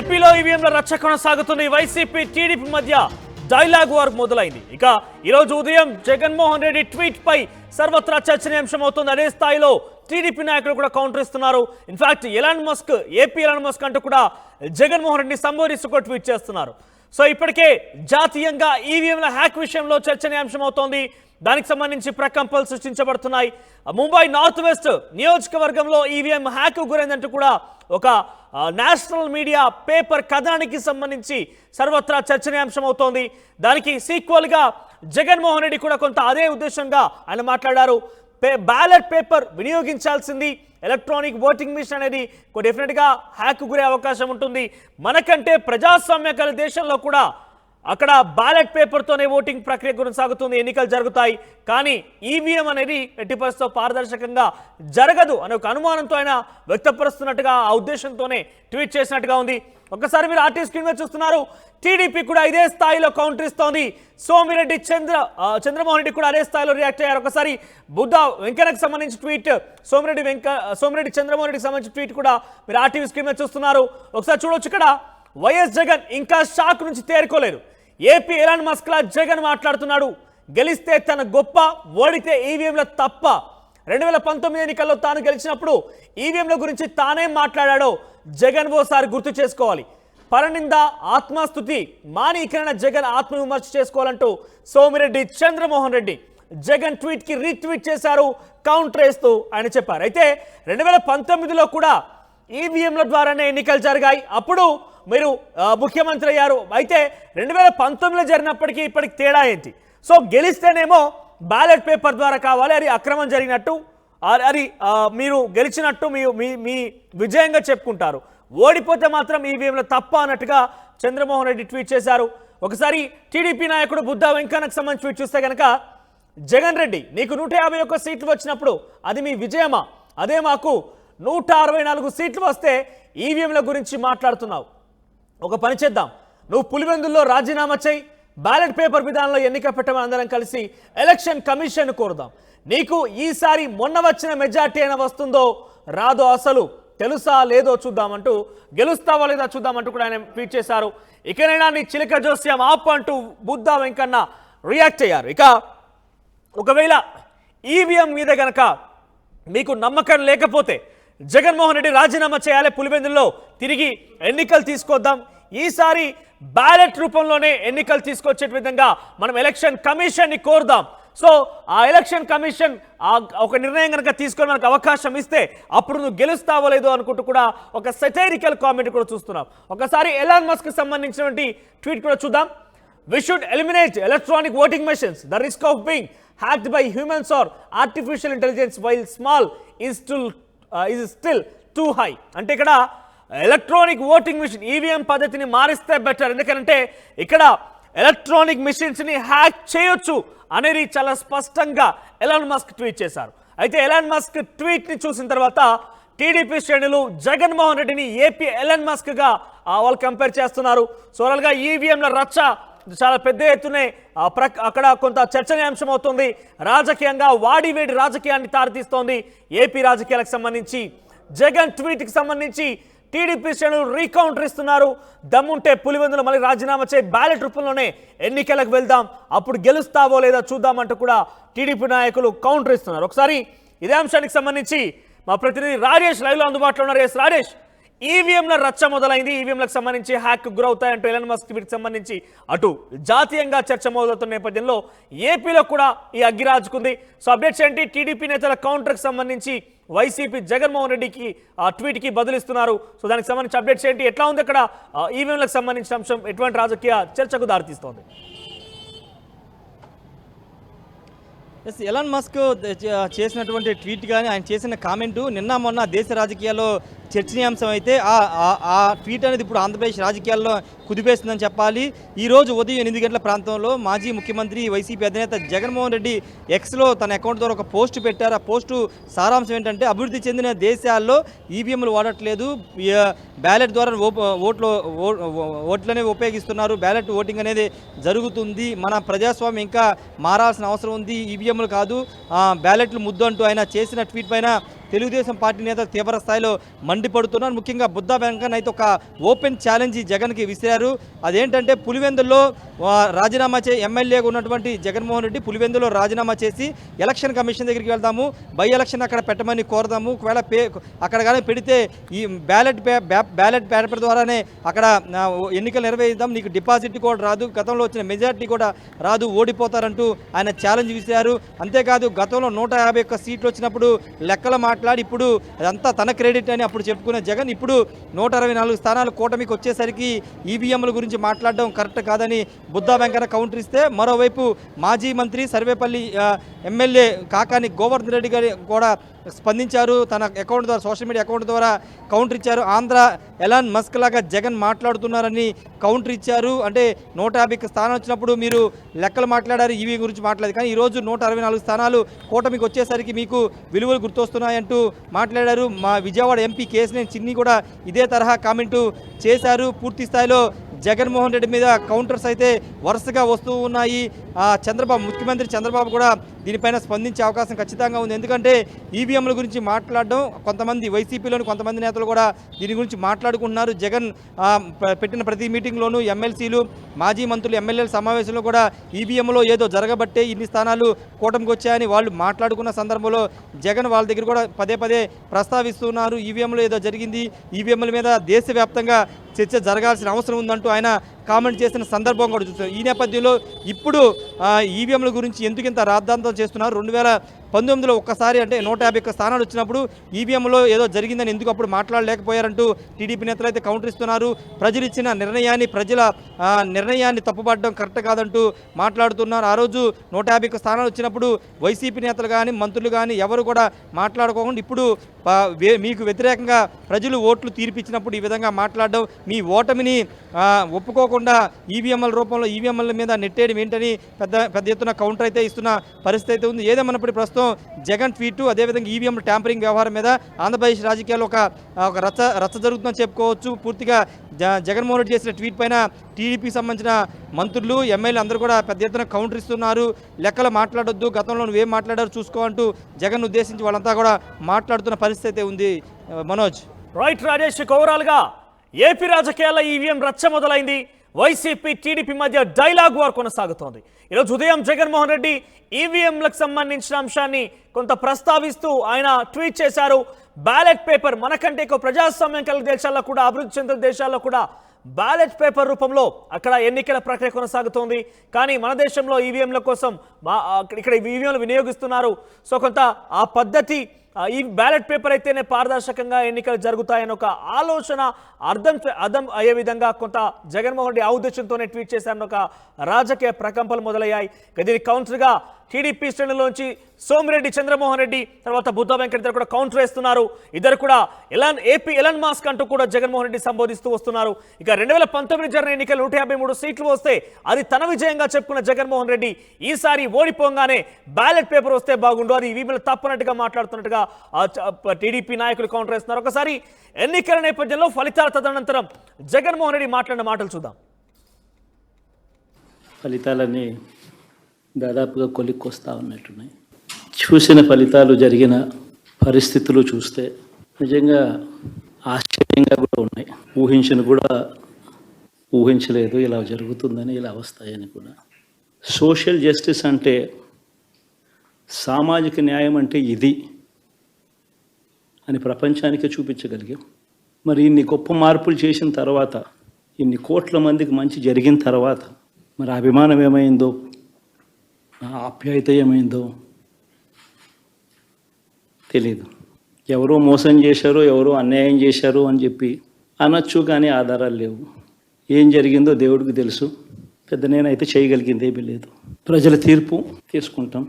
ఏపీలో ఈవీఎంల రచ్చ కొనసాగుతుంది. వైసీపీ టీడీపీ మధ్య డైలాగ్ వార్ మొదలైంది. ఇక ఈరోజు ఉదయం జగన్మోహన్ రెడ్డి ట్వీట్ పై సర్వత్రా చర్చనీయాంశం అవుతుంది. అదే స్థాయిలో టీడీపీ నాయకులు కూడా కౌంటర్ ఇస్తున్నారు. ఇన్ఫాక్ట్ ఏపీ ఎలాన్ మస్క్ అంటూ కూడా జగన్మోహన్ రెడ్డిని సంబోధిస్తూ ట్వీట్ చేస్తున్నారు. సో ఇప్పటికే జాతీయంగా ఈవీఎంల హ్యాక్ విషయంలో చర్చనీయాంశం అవుతోంది. దానికి సంబంధించి ప్రకంపనలు సృష్టించబడుతున్నాయి. ముంబై నార్త్ వెస్ట్ నియోజకవర్గంలో ఈవీఎం హ్యాక్ గురైందంటూ కూడా ఒక నేషనల్ మీడియా పేపర్ కథనానికి సంబంధించి సర్వత్రా చర్చనీయాంశం అవుతోంది. దానికి సీక్వెల్గా జగన్మోహన్ రెడ్డి కూడా కొంత అదే ఉద్దేశంగా ఆయన మాట్లాడారు. బ్యాలెట్ పేపర్ వినియోగించాల్సింది, ఎలక్ట్రానిక్ ఓటింగ్ మిషన్ అనేది డెఫినెట్గా హ్యాక్ గురే అవకాశం ఉంటుంది. మనకంటే ప్రజాస్వామ్య గల దేశంలో కూడా అక్కడ బ్యాలెట్ పేపర్తోనే ఓటింగ్ ప్రక్రియ కొనసాగుతుంది, ఎన్నికలు జరుగుతాయి. కానీ ఈవీఎం అనేది ఎట్టి పరిస్థితుల్లో పారదర్శకంగా జరగదు అనే ఒక అనుమానంతో ఆయన వ్యక్తపరుస్తున్నట్టుగా ఆ ఉద్దేశంతోనే ట్వీట్ చేసినట్టుగా ఉంది. ఒకసారి మీరు ఆర్టీ స్క్రీన్ మీద చూస్తున్నారు. టీడీపీ కూడా ఇదే స్థాయిలో కౌంటర్ ఇస్తోంది. సోమిరెడ్డి చంద్రమోహన్ రెడ్డి కూడా అదే స్థాయిలో రియాక్ట్ అయ్యారు. ఒకసారి బుద్ధ వెంకన్నకు సంబంధించి ట్వీట్, సోమిరెడ్డి చంద్రమోహన్ రెడ్డికి సంబంధించి ట్వీట్ కూడా మీరు ఆర్టీవీ స్క్రీన్ మీద చూస్తున్నారు. ఒకసారి చూడొచ్చు. ఇక్కడ వైఎస్ జగన్ ఇంకా షాక్ నుంచి తేరుకోలేదు. ఏపీ ఎలాన్ మస్క్ లా జగన్ మాట్లాడుతున్నాడు. గెలిస్తే తన గొప్ప, ఓడితే ఈవీఎంల తప్ప. 2019 ఎన్నికల్లో తాను గెలిచినప్పుడు ఈవీఎంల గురించి తానేం మాట్లాడాడో జగన్ ఓసారి గుర్తు చేసుకోవాలి. పరనింద, ఆత్మస్తుతి మాని ఇకైనా జగన్ ఆత్మవిమర్శ చేసుకోవాలంటూ సోమిరెడ్డి చంద్రమోహన్ రెడ్డి జగన్ ట్వీట్ కి రీట్వీట్ చేశారు. కౌంటర్ వేస్తూ ఆయన చెప్పారు. అయితే 2019లో కూడా ఈవీఎంల ద్వారానే ఎన్నికలు జరిగాయి. అప్పుడు మీరు ముఖ్యమంత్రి అయ్యారు. అయితే 2019లో జరిగినప్పటికీ ఇప్పటికి తేడా ఏంటి? సో గెలిస్తేనేమో బ్యాలెట్ పేపర్ ద్వారా కావాలి, అది అక్రమం జరిగినట్టు, అది మీరు గెలిచినట్టు మీ విజయంగా చెప్పుకుంటారు. ఓడిపోతే మాత్రం ఈవీఎంలో తప్ప అన్నట్టుగా చంద్రమోహన్ రెడ్డి ట్వీట్ చేశారు. ఒకసారి టీడీపీ నాయకుడు బుద్ధ వెంకన్నకు సంబంధించి ట్వీట్ చూస్తే కనుక, జగన్ రెడ్డి నీకు 151 సీట్లు వచ్చినప్పుడు అది మీ విజయమా? అదే మాకు 164 సీట్లు వస్తే ఈవీఎంల గురించి మాట్లాడుతున్నావు. ఒక పని చేద్దాం, నువ్వు పులివెందుల్లో రాజీనామా చేయి, బ్యాలెట్ పేపర్ విధానంలో ఎన్నిక పెట్టమని అందరం కలిసి ఎలక్షన్ కమిషన్ కోరుదాం. నీకు ఈసారి మొన్న వచ్చిన మెజార్టీ అయినా వస్తుందో రాదో అసలు తెలుసా లేదో చూద్దామంటూ, గెలుస్తావా లేదా చూద్దామంటూ కూడా ఆయన ట్వీట్ చేశారు. ఇకనైనా నీ చిలక జోస్యం ఆప్ అంటూ బుద్ధ వెంకన్న రియాక్ట్ అయ్యారు. ఇక ఒకవేళ ఈవీఎం మీద గనక మీకు నమ్మకం లేకపోతే జగన్మోహన్ రెడ్డి రాజీనామా చేయాలి, పులివెందుల్లో తిరిగి ఎన్నికలు తీసుకొద్దాం, ఈసారి బ్యాలెట్ రూపంలోనే ఎన్నికలు తీసుకొచ్చే విధంగా మనం ఎలక్షన్ కమిషన్ని కోరుదాం. సో ఆ ఎలక్షన్ కమిషన్ ఒక నిర్ణయం కనుక తీసుకొని మనకు అవకాశం ఇస్తే అప్పుడు నువ్వు గెలుస్తావో లేదో అనుకుంటూ కూడా ఒక సెటైరికల్ కామెంట్ కూడా చూస్తున్నాం. ఒకసారి ఎలాన్ మస్క్ సంబంధించినటువంటి ట్వీట్ కూడా చూద్దాం. We should eliminate electronic voting machines. The risk of being hacked by humans or artificial intelligence while small is still too high. అంటే ఇక్కడ ఎలక్ట్రానిక్ ఓటింగ్ మిషన్ ఈవీఎం పద్ధతిని మారిస్తే బెటర్. ఎందుకంటే ఇక్కడ ఎలక్ట్రానిక్ మిషన్స్ని హ్యాక్ చేయొచ్చు అనేది చాలా స్పష్టంగా ఎలాన్ మస్క్ ట్వీట్ చేశారు. అయితే ఎలాన్ మస్క్ ట్వీట్ని చూసిన తర్వాత టీడీపీ శ్రేణులు జగన్మోహన్ రెడ్డిని ఏపీ ఎలాన్ మస్క్గా వాళ్ళు కంపేర్ చేస్తున్నారు. సోరల్గా ఈవీఎంల రచ్చ చాలా పెద్ద ఎత్తునే అక్కడ కొంత చర్చనీయాంశం అవుతుంది. రాజకీయంగా వాడివేడి రాజకీయాన్ని తారితీస్తోంది. ఏపీ రాజకీయాలకు సంబంధించి జగన్ ట్వీట్కి సంబంధించి టీడీపీ శ్రేణులు రీకౌంటర్ ఇస్తున్నారు. దమ్ముంటే పులివెందులు మళ్ళీ రాజీనామా చేయి, బ్యాలెట్ రూపంలోనే ఎన్నికలకు వెళ్దాం, అప్పుడు గెలుస్తావో లేదా చూద్దామంటూ కూడా టీడీపీ నాయకులు కౌంటర్ ఇస్తున్నారు. ఒకసారి ఇదే అంశానికి సంబంధించి మా ప్రతినిధి రాజేష్ లైవ్లో అందుబాటులో ఉన్నారు. రాజేష్, ఈవీఎంల రచ్చ మొదలైంది. ఈవీఎంలకు సంబంధించి హ్యాక్ గురవుతాయంటూ ఎలాన్ మస్క్ వీటికి సంబంధించి అటు జాతీయంగా చర్చ మొదలవుతున్న నేపథ్యంలో ఏపీలో కూడా ఈ అగ్గి రాజుకుంది. సో అప్డేట్స్ ఏంటి? టీడీపీ నేతల కౌంటర్కి సంబంధించి వైసీపీ జగన్మోహన్ రెడ్డికి ట్వీట్కి బదులిస్తున్నారు. సో దానికి సంబంధించి అప్డేట్స్ ఏంటి? ఎట్లా ఉంది అక్కడ ఈవీఎంలకు సంబంధించిన అంశం? ఎటువంటి రాజకీయ చర్చకు దారితీస్తోంది? ఎలాన్ మస్క్ చేసినటువంటి ట్వీట్ కానీ ఆయన చేసిన కామెంటు నిన్న మొన్న దేశ రాజకీయాల్లో చర్చనీయాంశం అయితే ఆ ట్వీట్ అనేది ఇప్పుడు ఆంధ్రప్రదేశ్ రాజకీయాల్లో కుదిపేస్తుందని చెప్పాలి. ఈరోజు ఉదయం 8 గంటల ప్రాంతంలో మాజీ ముఖ్యమంత్రి వైసీపీ అధినేత జగన్మోహన్ రెడ్డి ఎక్స్లో తన అకౌంట్ ద్వారా ఒక పోస్ట్ పెట్టారు. ఆ పోస్టు సారాంశం ఏంటంటే, అభివృద్ధి చెందిన దేశాల్లో ఈవీఎంలు వాడట్లేదు, బ్యాలెట్ ద్వారా ఓట్లనే ఉపయోగిస్తున్నారు, బ్యాలెట్ ఓటింగ్ అనేది జరుగుతుంది, మన ప్రజాస్వామ్యం ఇంకా మారాల్సిన అవసరం ఉంది, ఈవీఎంలు కాదు బ్యాలెట్లు ముద్దు అంటూ ఆయన చేసిన ట్వీట్ పైన తెలుగుదేశం పార్టీ నేతలు తీవ్ర స్థాయిలో మండిపడుతున్నారు. ముఖ్యంగా బుద్ధా వెంకన్న అయితే ఒక ఓపెన్ ఛాలెంజ్ జగన్కి విసిరారు. అదేంటంటే పులివెందుల్లో రాజీనామా ఎమ్మెల్యేగా ఉన్నటువంటి జగన్మోహన్ రెడ్డి పులివెందులో రాజీనామా చేసి ఎలక్షన్ కమిషన్ దగ్గరికి వెళ్దాము, బై ఎలక్షన్ అక్కడ పెట్టమని కోరదాము, ఒకవేళ అక్కడ కానీ పెడితే ఈ బ్యాలెట్ పేపర్ ద్వారానే అక్కడ ఎన్నికలు నిర్వహిద్దాం, నీకు డిపాజిట్ కూడా రాదు, గతంలో వచ్చిన మెజార్టీ కూడా రాదు, ఓడిపోతారంటూ ఆయన ఛాలెంజ్ విసిరారు. అంతేకాదు గతంలో 151 సీట్లు వచ్చినప్పుడు లెక్కలు మాట్లాడి ఇప్పుడు అదంతా తన క్రెడిట్ అని అప్పుడు చెప్పుకునే జగన్ ఇప్పుడు 124 స్థానాలు కూటమికి వచ్చేసరికి ఈవీఎంల గురించి మాట్లాడడం కరెక్ట్ కాదని బుద్ధా వెంకన్న కౌంటర్ ఇస్తే, మరోవైపు మాజీ మంత్రి సర్వేపల్లి ఎమ్మెల్యే కాకాని గోవర్ధన్ రెడ్డి గారు కూడా స్పందించారు. తన అకౌంట్ ద్వారా సోషల్ మీడియా అకౌంట్ ద్వారా కౌంటర్ ఇచ్చారు. ఆంధ్ర ఎలాన్ మస్క్ లాగా జగన్ మాట్లాడుతున్నారని కౌంటర్ ఇచ్చారు. అంటే 150 స్థానం వచ్చినప్పుడు మీరు లెక్కలు మాట్లాడారు, ఈవీ గురించి మాట్లాడారు, కానీ ఈరోజు 164 స్థానాలు కూటమికి వచ్చేసరికి మీకు విలువలు గుర్తొస్తున్నాయంటూ మాట్లాడారు. మా విజయవాడ ఎంపీ కేసినేని చిన్ని కూడా ఇదే తరహా కామెంటు చేశారు. పూర్తి స్థాయిలో జగన్మోహన్ రెడ్డి మీద కౌంటర్స్ అయితే వరుసగా వస్తూ ఉన్నాయి. ముఖ్యమంత్రి చంద్రబాబు కూడా దీనిపైన స్పందించే అవకాశం ఖచ్చితంగా ఉంది. ఎందుకంటే ఈవీఎంల గురించి మాట్లాడడం కొంతమంది వైసీపీలోని కొంతమంది నేతలు కూడా దీని గురించి మాట్లాడుకుంటున్నారు. జగన్ పెట్టిన ప్రతి మీటింగ్లోనూ ఎమ్మెల్సీలు, మాజీ మంత్రులు, ఎమ్మెల్యేల సమావేశంలో కూడా ఈవీఎంలో ఏదో జరగబట్టే ఇన్ని స్థానాలు కూటమికి వచ్చాయని వాళ్ళు మాట్లాడుకున్న సందర్భంలో జగన్ వాళ్ళ దగ్గర కూడా పదే ప్రస్తావిస్తున్నారు. ఈవీఎంలో ఏదో జరిగింది, ఈవీఎంల మీద దేశవ్యాప్తంగా చర్చ జరగాల్సిన అవసరం ఉందంటూ ఆయన కామెంట్ చేసిన సందర్భం కూడా చూస్తారు. ఈ నేపథ్యంలో ఇప్పుడు ఈవీఎంల గురించి ఎందుకు ఇంత రాద్ధాంతం చేస్తున్నారు? 2019లో ఒక్కసారి అంటే 151 స్థానాలు వచ్చినప్పుడు ఈవీఎంలో ఏదో జరిగిందని ఎందుకు అప్పుడు మాట్లాడలేకపోయారంటూ టీడీపీ నేతలు అయితే కౌంటర్ ఇస్తున్నారు. ప్రజలు ఇచ్చిన ప్రజల నిర్ణయాన్ని తప్పుపడడం కరెక్ట్ కాదంటూ మాట్లాడుతున్నారు. ఆ రోజు 151 స్థానాలు వచ్చినప్పుడు వైసీపీ నేతలు కానీ మంత్రులు కానీ ఎవరు కూడా మాట్లాడుకోకుండా ఇప్పుడు మీకు వ్యతిరేకంగా ప్రజలు ఓట్లు తీర్పిచ్చినప్పుడు ఈ విధంగా మాట్లాడడం, మీ ఓటమిని ఒప్పుకోకుండా ఈవీఎంల రూపంలో ఈవీఎంల మీద నెట్టేయడం ఏంటని పెద్ద ఎత్తున కౌంటర్ అయితే ఇస్తున్న పరిస్థితి అయితే ఉంది. ఏదేమన్నప్పుడు ప్రస్తుతం జగన్ ట్వీటు, అదేవిధంగా ఈవీఎం ట్యాంపరింగ్ వ్యవహారం మీద ఆంధ్రప్రదేశ్ రాజకీయాల్లో ఒక రచ్చ జరుగుతుందని చెప్పుకోవచ్చు. పూర్తిగా జగన్మోహన్ రెడ్డి చేసిన ట్వీట్ పైన టీడీపీకి సంబంధించిన మంత్రులు, ఎమ్మెల్యేలు అందరూ కూడా పెద్ద ఎత్తున కౌంటర్ ఇస్తున్నారు. లెక్కలు మాట్లాడొద్దు, గతంలో నువ్వేం మాట్లాడారు చూసుకో అంటూ జగన్ ఉద్దేశించి వాళ్ళంతా కూడా మాట్లాడుతున్న పరిస్థితి ఉంది. మనోజ్. రైట్ రాజేష్, ఓవరాల్గా ఏపీ రాజకీయాల్లో ఈవీఎం రచ్చ మొదలైంది. వైసీపీ టీడీపీ మధ్య డైలాగ్ వార్ కొనసాగుతోంది. ఈరోజు ఉదయం జగన్మోహన్ రెడ్డి ఈవీఎంలకు సంబంధించిన అంశాన్ని కొంత ప్రస్తావిస్తూ ఆయన ట్వీట్ చేశారు. బ్యాలెట్ పేపర్ మనకంటే ఎక్కువ ప్రజాస్వామ్యం కలిగిన దేశాల్లో కూడా, అభివృద్ధి చెందిన దేశాల్లో కూడా బ్యాలెట్ పేపర్ రూపంలో అక్కడ ఎన్నికల ప్రక్రియ కొనసాగుతోంది. కానీ మన దేశంలో ఈవీఎంల కోసం ఇక్కడ ఈవీఎంలు వినియోగిస్తున్నారు. సో కొంత ఆ పద్ధతి, ఈ బ్యాలెట్ పేపర్ అయితేనే పారదర్శకంగా ఎన్నికలు జరుగుతాయని ఒక ఆలోచన అర్థం అయ్యే విధంగా కొంత జగన్మోహన్ రెడ్డి ఆ ఉద్దేశంతోనే ట్వీట్ చేశారని ఒక రాజకీయ ప్రకంపనలు మొదలయ్యాయి. దీనికి కౌంటర్గా టీడీపీ శ్రేణుల్లోంచి సోమిరెడ్డి, చంద్రమోహన్ రెడ్డి, తర్వాత బుద్ధా వెంకన్న కూడా కౌంటర్ వేస్తున్నారు. ఇద్దరు కూడా ఎలాన్ మాస్క్ అంటూ కూడా జగన్మోహన్ రెడ్డి సంబోధిస్తూ వస్తున్నారు. ఇక 2019 జరిగిన ఎన్నికలు 153 సీట్లు వస్తే అది తన విజయంగా చెప్పుకున్న జగన్మోహన్ రెడ్డి ఈసారి ఓడిపోగానే బ్యాలెట్ పేపర్ వస్తే బాగుండు, అది ఈవీఎంలు తప్పనట్టుగా మాట్లాడుతున్నట్టుగా టీడీపీ నాయకులు కౌంటర్ వేస్తున్నారు. ఒకసారి ఎన్నికల నేపథ్యంలో ఫలితాల తదనంతరం జగన్మోహన్ రెడ్డి మాట్లాడిన మాటలు చూద్దాం. ఫలితాలన్నీ దాదాపుగా కొలిక్కొస్తా ఉన్నట్టున్నాయి. చూసిన ఫలితాలు, జరిగిన పరిస్థితులు చూస్తే నిజంగా ఆశ్చర్యంగా కూడా ఉన్నాయి. ఊహించలేదు ఇలా జరుగుతుందని, ఇలా వస్తాయని కూడా. సోషల్ జస్టిస్ అంటే, సామాజిక న్యాయం అంటే ఇది అని ప్రపంచానికి చూపించగలిగాం. మరి ఇన్ని గొప్ప మార్పులు చేసిన తర్వాత, ఇన్ని కోట్ల మందికి మంచి జరిగిన తర్వాత మరి అభిమానం ఏమైందో, ఆప్యాయత ఏమైందో తెలీదు. ఎవరో మోసం చేశారో, ఎవరో అన్యాయం చేశారో అని చెప్పి అనొచ్చు, కానీ ఆధారాలు లేవు. ఏం జరిగిందో దేవుడికి తెలుసు. నేనైతే చేయగలిగింది ఏమీ లేదు. ప్రజల తీర్పు తీసుకుంటాం.